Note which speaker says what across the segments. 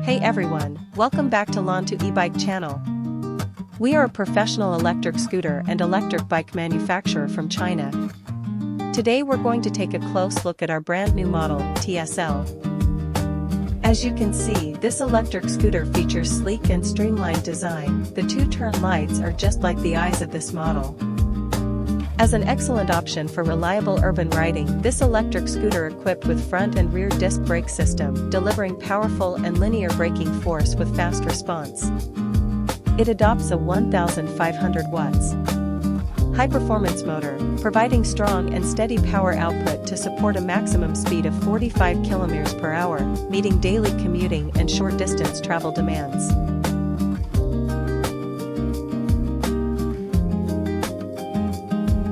Speaker 1: Hey everyone, welcome back to Lantu e-bike channel. We are a professional electric scooter and electric bike manufacturer from China. Today we're going to take a close look at our brand new model, TSL. As you can see, this electric scooter features sleek and streamlined design. The two-turn lights are just like the eyes of this model. As an excellent option for reliable urban riding, this electric scooter equipped with front and rear disc brake system, delivering powerful and linear braking force with fast response. It adopts a 1,500 watts high-performance motor, providing strong and steady power output to support a maximum speed of 45 km per hour, meeting daily commuting and short-distance travel demands.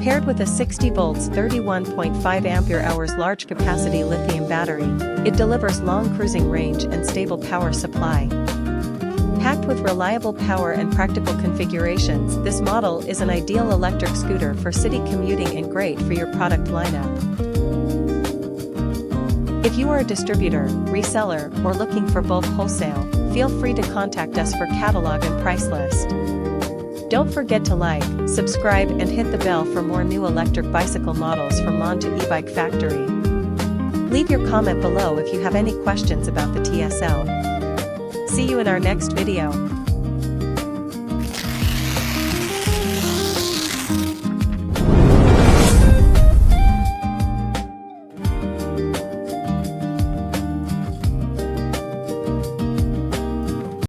Speaker 1: Paired with a 60 volts 31.5 ampere-hours large-capacity lithium battery, it delivers long cruising range and stable power supply. Packed with reliable power and practical configurations, this model is an ideal electric scooter for city commuting and great for your product lineup. If you are a distributor, reseller, or looking for bulk wholesale, feel free to contact us for catalog and price list. Don't forget to like, subscribe and hit the bell for more new electric bicycle models from Lantu e-bike factory. Leave your comment below if you have any questions about the TSL. See you in our next video.